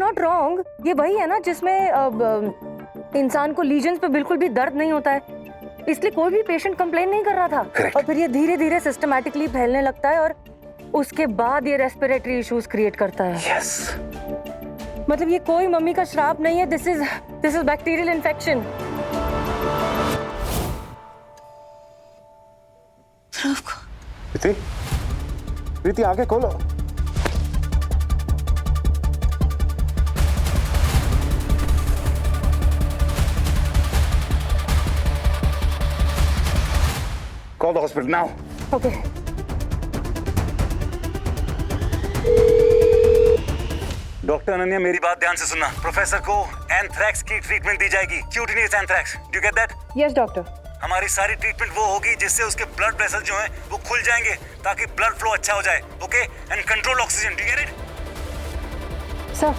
Not wrong, ये वही है ना जिसमें इंसान को लीजन्स पे बिल्कुल भी दर्द नहीं होता है, इसलिए कोई भी पेशेंट कंप्लेन नहीं कर रहा था। और फिर ये धीरे धीरे सिस्टमैटिकली फैलने लगता है और उसके बाद ये रेस्पिरेटरी इश्यूज क्रिएट करता है। Yes. मतलब ये कोई मम्मी का श्राप नहीं है, दिस इज बैक्टीरियल इन्फेक्शन। प्रीति, प्रीति आगे खोलो। Call the hospital now. Okay. Doctor Ananya, मेरी बात ध्यान से सुनना। प्रोफेसर को एंथ्रैक्स की ट्रीटमेंट दी जाएगी, cutaneous anthrax. Do you get that? Yes doctor. हमारी सारी ट्रीटमेंट वो होगी जिससे उसके ब्लड वेसल जो हैं वो खुल जाएंगे ताकि ब्लड फ्लो अच्छा हो जाए। Okay? And control oxygen. Do you get it? Sir,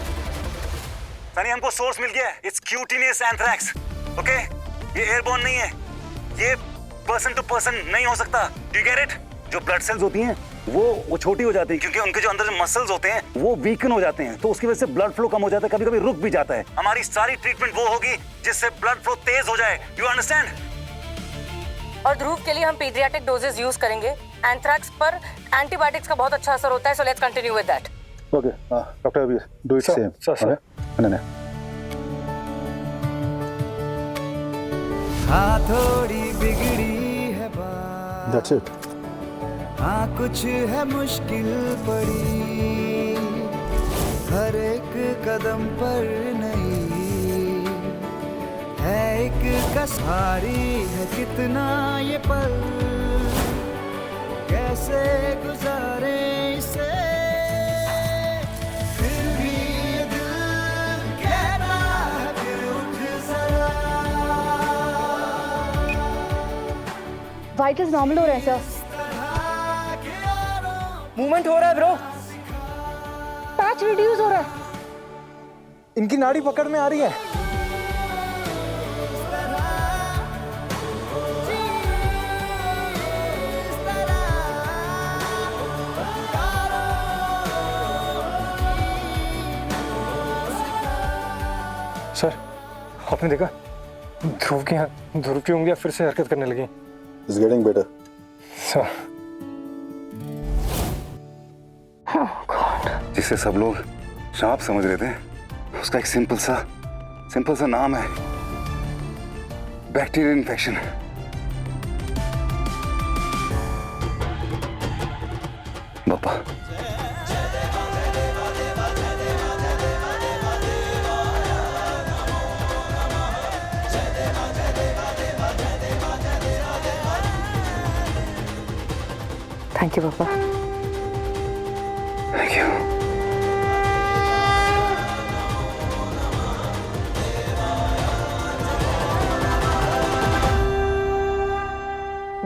Sunny, हमको सोर्स मिल गया है। It's cutaneous anthrax. ओके? ये एयरबोर्न नहीं है, ये पर्सन टू पर्सन नहीं हो सकता। Do you get it? जो ब्लड सेल्स होती हैं वो छोटी हो जाती है क्योंकि उनके जो अंदर जो मसल्स होते हैं वो वीकन हो जाते हैं, तो उसकी वजह से ब्लड फ्लो कम हो जाता है, कभी कभी रुक भी जाता है। हमारी सारी ट्रीटमेंट वो होगी जिससे ब्लड फ्लो तेज हो जाए। You understand? और ध्रुव के लिए हम पीडियाट्रिक डोजेस यूज करेंगे। एंथ्रैक्स पर एंटीबायोटिक्स का बहुत अच्छा असर होता है, so let's continue with that. Okay doctor, अभी डू इट सेम। सर नहीं हाँ थोड़ी बिगड़ी है बात, दैट्स इट। हाँ कुछ है मुश्किल पड़ी, हर एक कदम पर नहीं है एक कसारी है, कितना ये पल कैसे गुजारे इसे, फिर भी ये दिल कहता है कि उठ जरा। वाइटल्स नॉर्मल हो रहे हैं सर। मूवमेंट हो रहा है ब्रो। पैच रिड्यूस हो रहा है। इनकी नाड़ी पकड़ में आ रही है। सर, आपने देखा ध्रुव की उंगलियां फिर से हरकत करने लगी। It's getting better. सर, जिसे सब लोग श्राप समझ रहे थे, उसका एक सिंपल सा नाम है, बैक्टीरियल इन्फेक्शन। बापा, थैंक यू पापा। Thank you.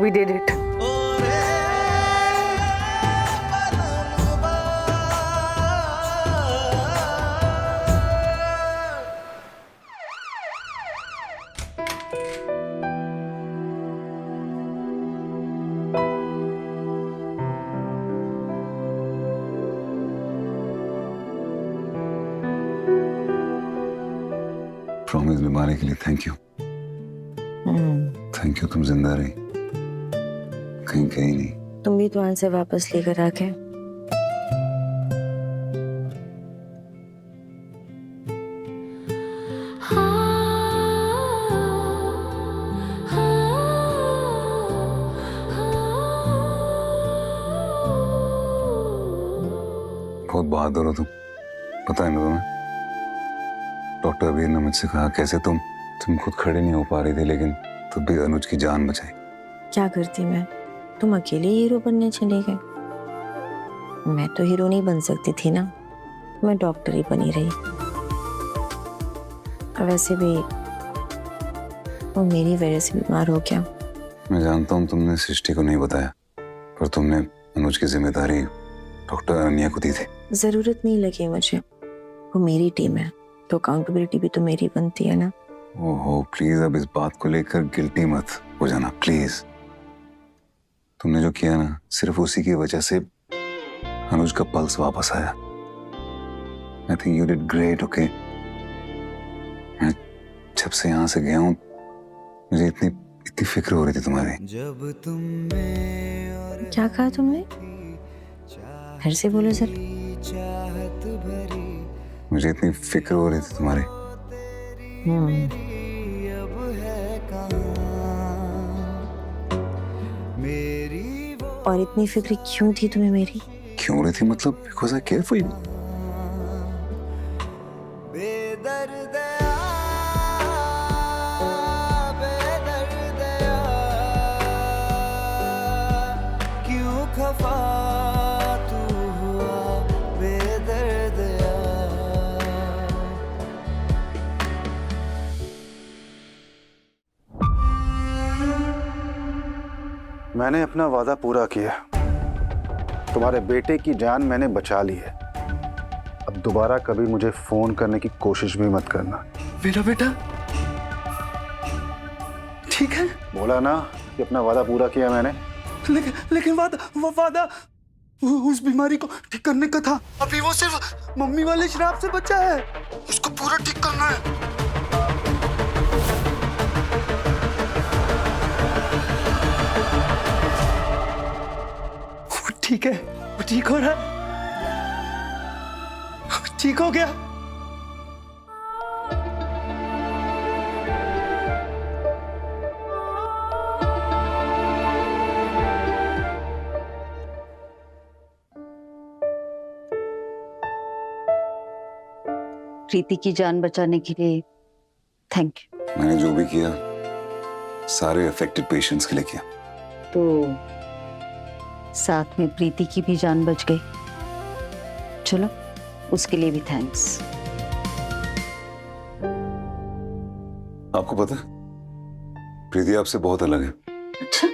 We did it. Promise निभाने के लिए थैंक यू। थैंक यू, तुम जिंदा रही, कहीं कहीं नहीं। तुम भी दुआन से वापस लेकर आ गए। बहुत बहादुर हो तुम, पता है ना तुम्हें। डॉक्टर वीर ने मुझसे कहा कैसे तुम खुद खड़े नहीं हो पा रही थी, लेकिन तब भी अनुज की जान बचाई। क्या करती मैं, तुम अकेले हीरो बनने चले गए। मैं तो हीरो नहीं बन सकती थी ना, मैं डॉक्टर ही बनी रही। वैसे भी वो मेरी वजह से बीमार हो गया। मैं जानता हूँ तुमने सृष्टि को नहीं बताया, पर तुमने अनुज की जिम्मेदारी डॉक्टर अनन्या को दी थी। जरूरत नहीं लगी मुझे, वो मेरी टीम है तो अकाउंटेबिलिटी भी तो मेरी बनती है ना। ओहो प्लीज, अब इस बात को लेकर गिल्टी मत हो जाना प्लीज। तुमने जो किया ना, सिर्फ उसी की वजह से अनुज का पल्स वापस आया। I think you did great, okay? मैं जब से यहाँ से गया हूँ मुझे इतनी फिक्र हो रही थी तुम्हारी। जब तुम में और क्या कहा तुमने? फिर से बोलो सर। चाहत भरी मुझे इतनी फिक्र हो रही थी तुम्हारी। अब है कहाँ मेरी वो और इतनी फिक्र क्यों थी तुम्हें मेरी? क्यों रही थी मतलब? Because I care for you. बेदर्द बेदर्द क्यों खफा तू हुआ बेदर्द मैंने अपना वादा पूरा किया। तुम्हारे बेटे की जान मैंने बचा ली है। अब दोबारा कभी मुझे फोन करने की कोशिश भी मत करना। मेरा बेटा ठीक है? बोला ना कि अपना वादा पूरा किया मैंने। लेकिन वादा उस बीमारी को ठीक करने का था। अभी वो सिर्फ मम्मी वाले शराब से बचा है, उसको पूरा ठीक करना है। वो ठीक है, वो ठीक हो रहा है, ठीक हो गया। प्रीति की जान बचाने के लिए थैंक यू। मैंने जो भी किया सारे अफेक्टेड पेशेंट्स के लिए किया। तो साथ में प्रीति की भी जान बच गई। चलो उसके लिए भी थैंक्स। आपको पता है प्रीति आपसे बहुत अलग है। अच्छा,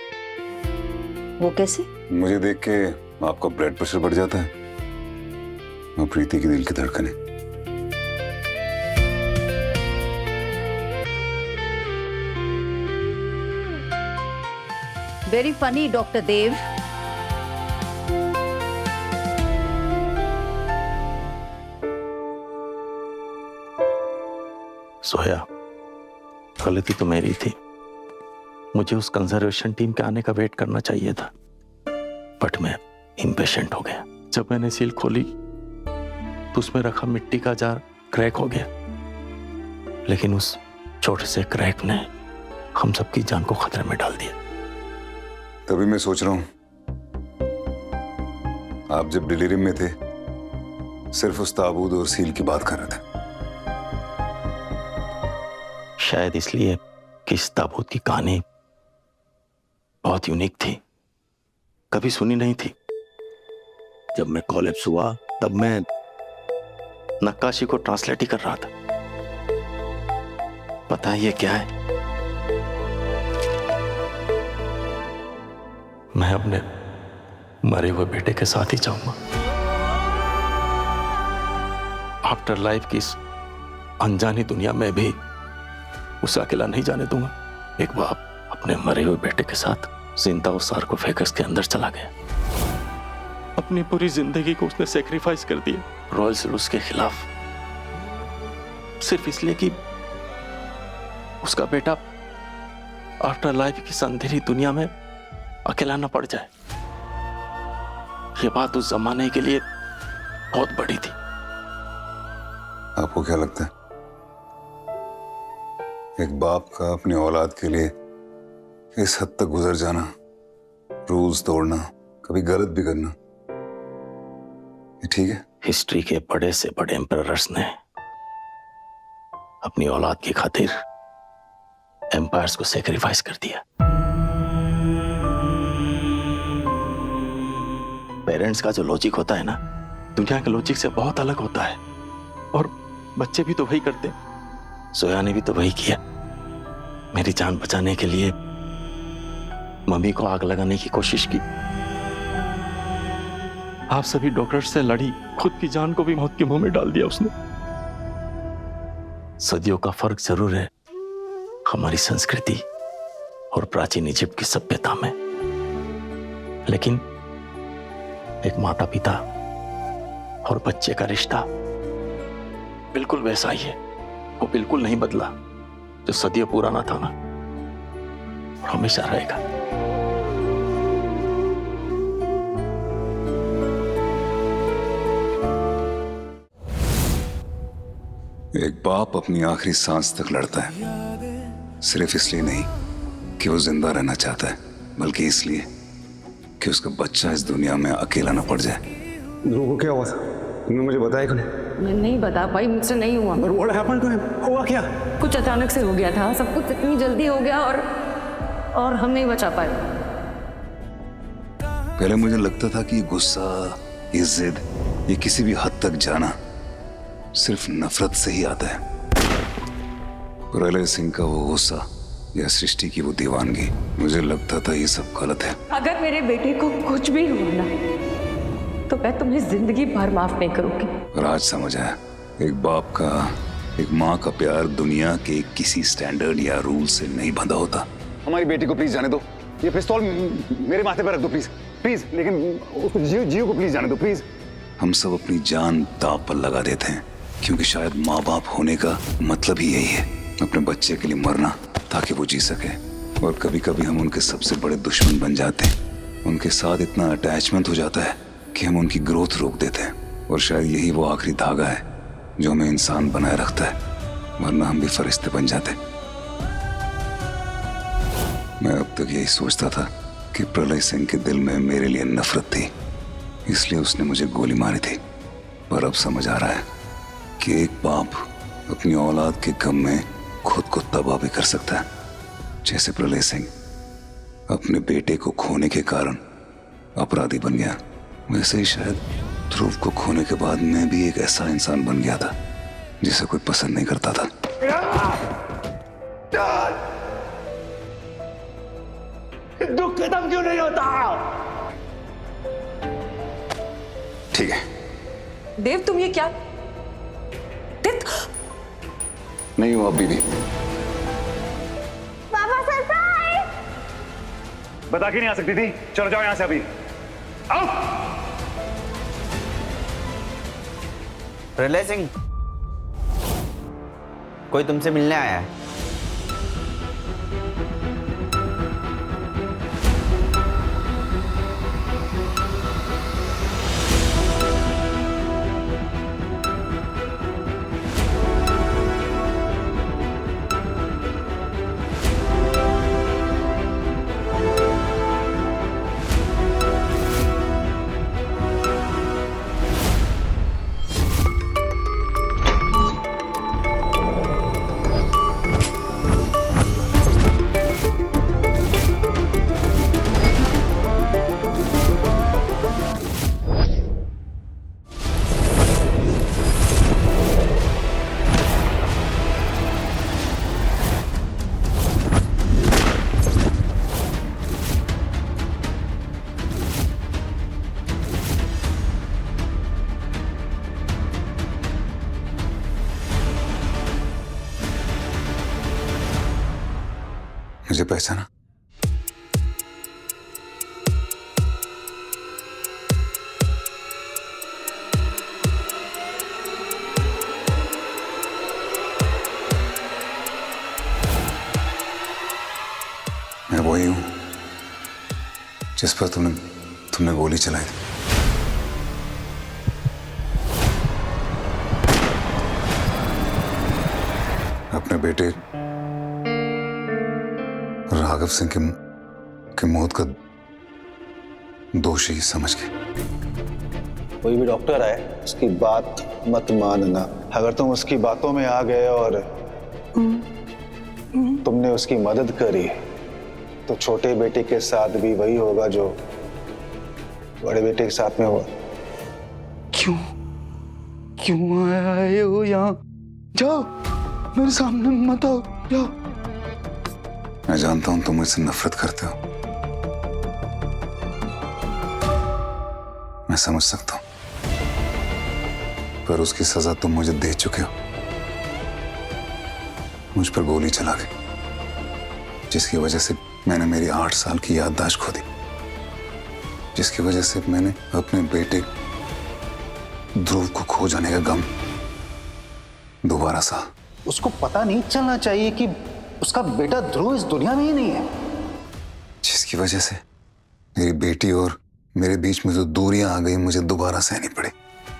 वो कैसे? मुझे देख के आपका ब्लड प्रेशर बढ़ जाता है और प्रीति की दिल की धड़कनें। वेरी फनी डॉक्टर देव। सोया, गलती तो मेरी थी। मुझे उस कंजर्वेशन टीम के आने का वेट करना चाहिए था, बट मैं इम्पेशेंट हो गया। जब मैंने सील खोली तो उसमें रखा मिट्टी का जार क्रैक हो गया, लेकिन उस छोटे से क्रैक ने हम सबकी जान को खतरे में डाल दिया। तभी मैं सोच रहा हूं आप जब डिलीरियम में थे सिर्फ उस ताबूत और सील की बात कर रहे थे। शायद इसलिए कि इस ताबूत की कहानी बहुत यूनिक थी, कभी सुनी नहीं थी। जब मैं कॉलेज हुआ तब मैं नक्काशी को ट्रांसलेट ही कर रहा था। पता है ये क्या है? मैं अपने मरे हुए बेटे के साथ ही जाऊंगा। आफ्टर लाइफ की इस अनजानी दुनिया में भी उसे अकेला नहीं जाने दूंगा। एक बाप अपने मरे हुए बेटे के साथ जिंदा उस सार्कोफेगस के अंदर चला गया। अपनी पूरी जिंदगी को उसने सेक्रीफाइस कर दिया रॉयल सलूस के खिलाफ, सिर्फ इसलिए कि उसका बेटा आफ्टर लाइफ की अंधेरी दुनिया में अकेला न पड़ जाए। यह बात उस जमाने के लिए बहुत बड़ी थी। आपको क्या लगता है एक बाप का अपनी औलाद के लिए इस हद तक गुजर जाना, रूल्स तोड़ना, कभी गलत भी करना, ये ठीक है? हिस्ट्री के बड़े से बड़े एम्परर्स ने अपनी औलाद की खातिर एम्पायर्स को सेक्रीफाइस कर दिया। पेरेंट्स का जो लॉजिक होता है ना, दुनिया के लॉजिक से बहुत अलग होता है, और बच्चे भी तो वही करते। सोया ने भी तो वही किया। मेरी जान बचाने के लिए मम्मी को आग लगाने की कोशिश की। आप सभी डॉक्टर से लड़ी, खुद की जान को भी मौत के मुंह में डाल दिया उसने। सदियों का फर्क जरूर है हमारी संस्कृति और प्राचीन इजिप्ट की सभ्यता में, लेकिन एक माता पिता और बच्चे का रिश्ता बिल्कुल वैसा ही है। वो बिल्कुल नहीं बदला, जो सदियों पुराना था ना, और हमेशा रहेगा। एक बाप अपनी आखिरी सांस तक लड़ता है, सिर्फ इसलिए नहीं कि वो जिंदा रहना चाहता है, बल्कि इसलिए कि उसका बच्चा इस दुनिया में अकेला न पड़ जाए। ध्रुव को क्या हुआ था? तुमने मुझे बताया क्यों नहीं? मैं नहीं बता पाई, मुझसे नहीं हुआ। But what happened to him? हुआ क्या? कुछ अचानक से हो गया था, सब कुछ इतनी जल्दी हो गया और हम नहीं बचा पाए। पहले मुझे लगता था कि ये गुस्सा, ये जिद, ये किसी भी हद तक जाना सिर्फ नफरत से ही आता है। प्रलय सिंह का वो गुस्सा या सृष्टि की वो दीवानगी, मुझे लगता था ये सब गलत है। अगर मेरे बेटे को कुछ भी हुआ ना, तो मैं तुम्हें जिंदगी भर माफ नहीं करूंगी। और आज समझ आया, एक बाप का, एक माँ का प्यार दुनिया के किसी स्टैंडर्ड या रूल से नहीं बंधा होता। हमारी बेटी को प्लीज जाने दो। ये पिस्तौल मेरे माथे पर रख दो प्लीज, प्लीज। लेकिन उसको जियो को प्लीज जाने दो प्लीज। हम सब अपनी जान दांव पर लगा देते हैं, क्योंकि शायद माँ बाप होने का मतलब ही यही है, अपने बच्चे के लिए मरना ताकि वो जी सके। और कभी कभी हम उनके सबसे बड़े दुश्मन बन जाते हैं, उनके साथ इतना अटैचमेंट हो जाता है कि हम उनकी ग्रोथ रोक देते हैं। और शायद यही वो आखिरी धागा है जो हमें इंसान बनाए रखता है, वरना हम भी फरिश्ते बन जाते। मैं अब तक यही सोचता था कि प्रलय सिंह के दिल में मेरे लिए नफरत थी, इसलिए उसने मुझे गोली मारी थी। पर अब समझ आ रहा है कि एक बाप अपनी औलाद के गम में खुद को तबाह भी कर सकता है। जैसे प्रलय सिंह अपने बेटे को खोने के कारण अपराधी बन गया, वैसे ही शायद ध्रुव को खोने के बाद मैं भी एक ऐसा इंसान बन गया था जिसे कोई पसंद नहीं करता था। दुख खत्म क्यों नहीं होता? ठीक है। देव, तुम ये क्या? देव, नहीं हुआ अभी भी। पापा सरप्राइज! बता के नहीं आ सकती थी? चलो जाओ यहां से अभी, आओ। प्रलय सिंह, कोई तुमसे मिलने आया है। मुझे पहचाना? मैं वही हूं जिस पर तुमने गोली चलाई थी। अपने बेटे राघव सिंह की मौत का दोषी समझ के। कोई भी डॉक्टर आए उसकी बात मत मानना। अगर तुम उसकी बातों में आ गए और तुमने उसकी मदद करी तो छोटे बेटे के साथ भी वही होगा जो बड़े बेटे के साथ में हुआ। क्यों आए हो यहाँ? जाओ, मेरे सामने मत आओ, जाओ। मैं जानता हूं तुम मुझसे नफरत करते हो, मैं समझ सकता हूं, पर उसकी सजा तुम मुझे दे चुके हो। मुझ पर गोली चला के, जिसकी वजह से मैंने मेरी 8 साल की याददाश्त खो दी, जिसकी वजह से मैंने अपने बेटे ध्रुव को खो जाने का गम दोबारा सा। उसको पता नहीं चलना चाहिए कि उसका बेटा ध्रुव इस दुनिया में ही नहीं है, जिसकी वजह से मेरी बेटी और मेरे बीच में जो दूरियां आ गई मुझे दोबारा सहनी पड़ी।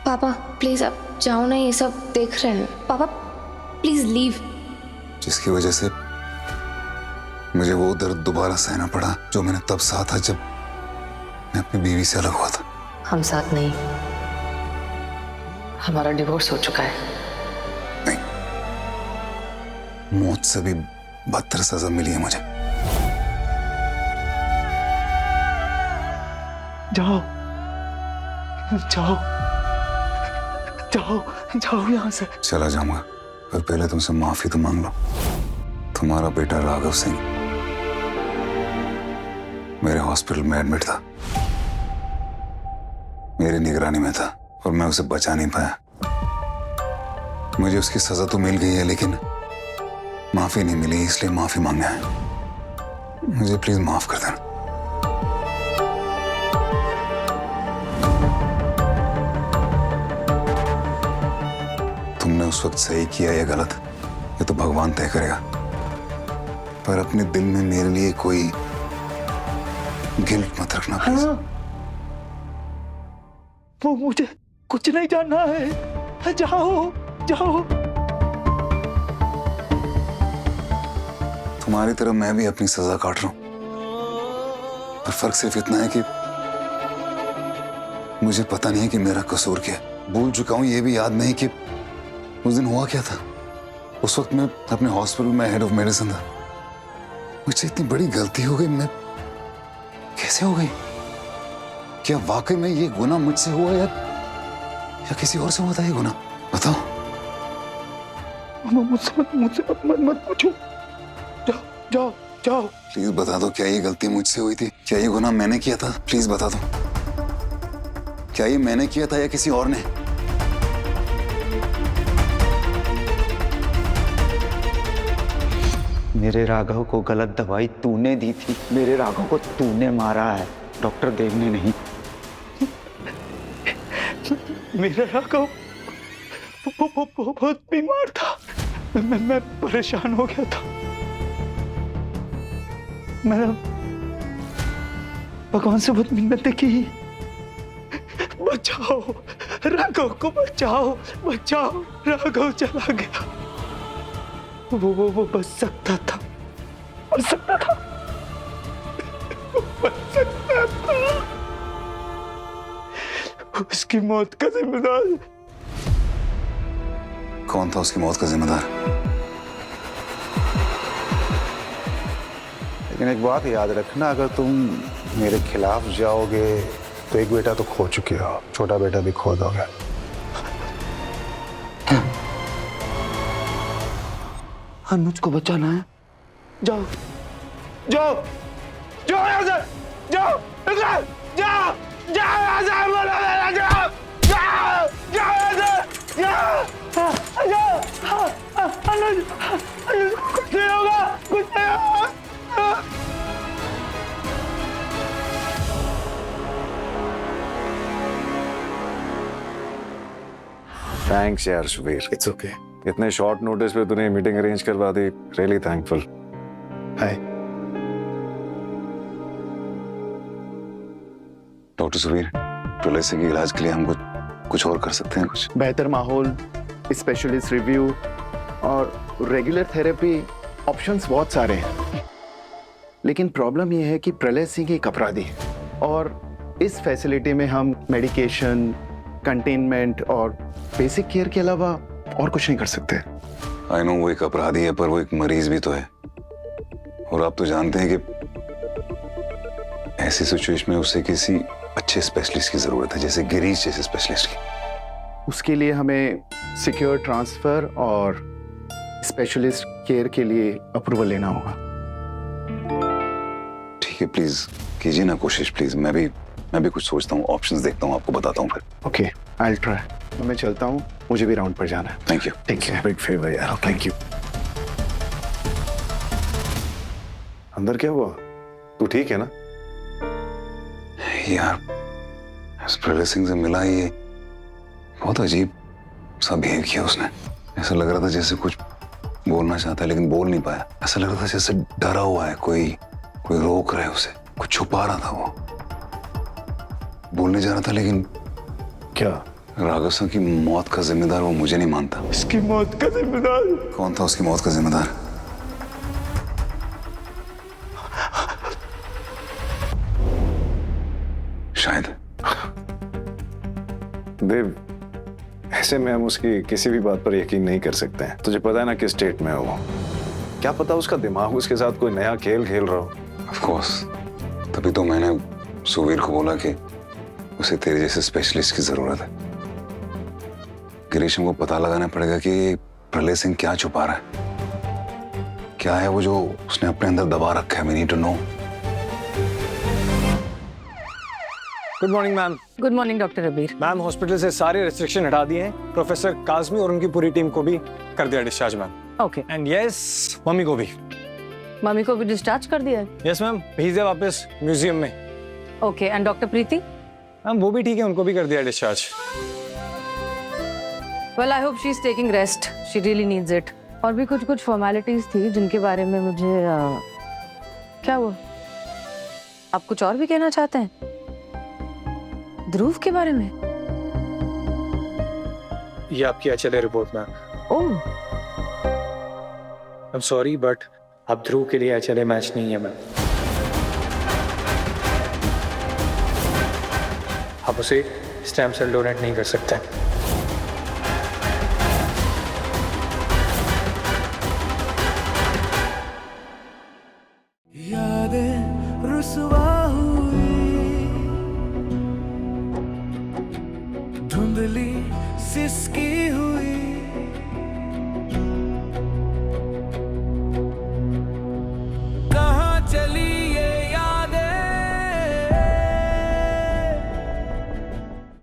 पापा प्लीज आप जाओ ना, ये सब देख रहे हैं। पापा प्लीज लीव। जिसकी वजह से मुझे वो दर्द दोबारा सहना पड़ा जो मैंने तब सहा था जब मैं अपनी बीवी से अलग हुआ था। हम साथ नहीं, हमारा डिवोर्स हो चुका है। नहीं, मौत से भी बदतर सजा मिली है मुझे। जाओ जाओ जाओ जाओ यहाँ से। चला जाऊंगा, पर पहले तुमसे माफी तो मांग लो। तुम्हारा बेटा राघव सिंह मेरे हॉस्पिटल में एडमिट था, मेरी निगरानी में था और मैं उसे बचा नहीं पाया। मुझे उसकी सजा तो मिल गई है लेकिन माफी नहीं मिली, इसलिए माफी मांगना है। मुझे प्लीज माफ कर देना। तुमने उस वक्त सही किया या गलत ये तो भगवान तय करेगा, पर अपने दिल में मेरे लिए कोई गिल्ट मत रखना प्लीज। वो मुझे कुछ नहीं जानना है। जाओ जाओ। तुम्हारी तरह मैं भी अपनी सजा काट रहा हूं, पर फर्क सिर्फ इतना है कि मुझे पता नहीं है कि मेरा कसूर क्या है। भूल चुका हूं, ये भी याद नहीं कि उस दिन हुआ क्या था। उस वक्त मैं अपने हॉस्पिटल में हेड ऑफ मेडिसिन था। मुझसे इतनी बड़ी गलती हो गई, मैं कैसे हो गई? क्या वाकई में ये गुनाह मुझसे हुआ या किसी और से हुआ था ये गुनाह? बताओ। मुझसे मत पूछो। जाओ जाओ जाओ। प्लीज बता दो, क्या ये गलती मुझसे हुई थी? क्या ये गुनाह मैंने किया था? प्लीज बता दो, क्या ये मैंने किया था या किसी और ने? मेरे राघव को गलत दवाई तूने दी थी। मेरे राघव को तूने मारा है, डॉक्टर देव ने नहीं। मेरा राघव बहुत बीमार था। मैं परेशान हो गया था। मैंने भगवान से बहुत मिन्नतें की, बचाओ राघव को, बचाओ बचाओ। राघव चला गया, वो बच सकता था, बच सकता था, बच सकता था। उसकी मौत का जिम्मेदार कौन था? उसकी मौत का जिम्मेदार? लेकिन एक बात याद रखना, अगर तुम मेरे खिलाफ जाओगे तो एक बेटा तो खो चुके हो, छोटा बेटा भी खो दोगे। अनुज को बचाना है। जाओ जाओ जाओ यहाँ से, जाओ जाओ जाओ जाओ यहाँ से, जाओ जाओ जाओ यहाँ से, जाओ जाओ। अनुज कुछ नहीं होगा, कुछ नहीं होगा। थैंक्स यार सुबीर। It's okay. इतने शॉर्ट नोटिस पे तूने मीटिंग अरेंज करवा दी, really thankful. Hi doctor Subir, Pralay Singh के इलाज के लिए हम कुछ और कर सकते हैं? कुछ बेहतर माहौल, स्पेशलिस्ट रिव्यू और रेगुलर थेरेपी ऑप्शंस बहुत सारे हैं, लेकिन प्रॉब्लम यह है कि प्रलय सिंह एक अपराधी है और इस फैसिलिटी में हम मेडिकेशन, कंटेनमेंट और बेसिक केयर के अलावा और कुछ नहीं कर सकते। आई नो वो एक अपराधी है, पर वो एक मरीज भी तो है, और आप तो जानते हैं कि ऐसी सिचुएशन में उसे किसी अच्छे स्पेशलिस्ट की जरूरत है, जैसे गिरीश जैसे स्पेशलिस्ट की। उसके लिए हमें सिक्योर ट्रांसफर और स्पेशलिस्ट केयर के लिए अप्रूवल लेना होगा। ठीक है, प्लीज कीजिए ना कोशिश प्लीज। मैं भी कुछ सोचता हूँ, ऑप्शंस देखता हूँ, आपको बताता हूँ फिर। Okay, I will try. मैं चलता हूँ, मुझे भी राउंड पर जाना है। Thank you. Take care. Big favour यार, थैंक यू। अंदर क्या हुआ? तू ठीक है ना? यार प्रलय सिंह से मिला, ये बहुत अजीब सा बिहेव किया उसने। ऐसा लग रहा था जैसे कुछ बोलना चाहता है लेकिन बोल नहीं पाया। ऐसा लग रहा था जैसे डरा हुआ है, कोई रोक रहा है उसे, कुछ छुपा रहा था। वो बोलने जा रहा था लेकिन क्या? राघव सर की मौत का जिम्मेदार वो मुझे नहीं मानता। इसकी मौत का जिम्मेदार कौन था उसकी मौत का जिम्मेदार? शायद देव, ऐसे में हम उसकी किसी भी बात पर यकीन नहीं कर सकते हैं। तुझे पता है ना किस स्टेट में है वो। क्या पता उसका दिमाग उसके साथ कोई नया खेल खेल रहा हो। ऑफ कोर्स, तभी तो मैंने सुवीर को बोला कि उसे तेरे जैसे स्पेशलिस्ट की जरूरत है। गिरीश को पता लगाना पड़ेगा कि प्रलय सिंह क्या छुपा रहा है, क्या है वो जो उसने अपने अंदर दबा रखा है। We need to know. Good morning ma'am. Good morning doctor Abir. Ma'am, hospital से सारे रेस्ट्रिक्शन हटा दिए हैं। प्रोफेसर काजमी और उनकी पूरी टीम को भी कर दिया discharge ma'am. Okay. And yes, mummy को भी। मम्मी को भी डिस्चार्ज कर दिया है? यस मैम, भेज दिया वापस म्यूजियम में। Okay. And doctor Preeti? Ma'am वो भी ठीक है, उनको भी कर दिया discharge. Well, I hope she is taking rest, she really needs it. और भी कुछ फॉर्मेलिटीज थी जिनके बारे में मुझे क्या हुआ? आप कुछ और भी कहना चाहते हैं ध्रुव के बारे में? ये आपकी HLA report ma'am. Oh, I am sorry but अब ध्रुव के लिए HLA मैच नहीं है मैम। आप उसे स्टेम सेल डोनेट नहीं कर सकते। यादें रुसवा हुई, धुंधली सिसकी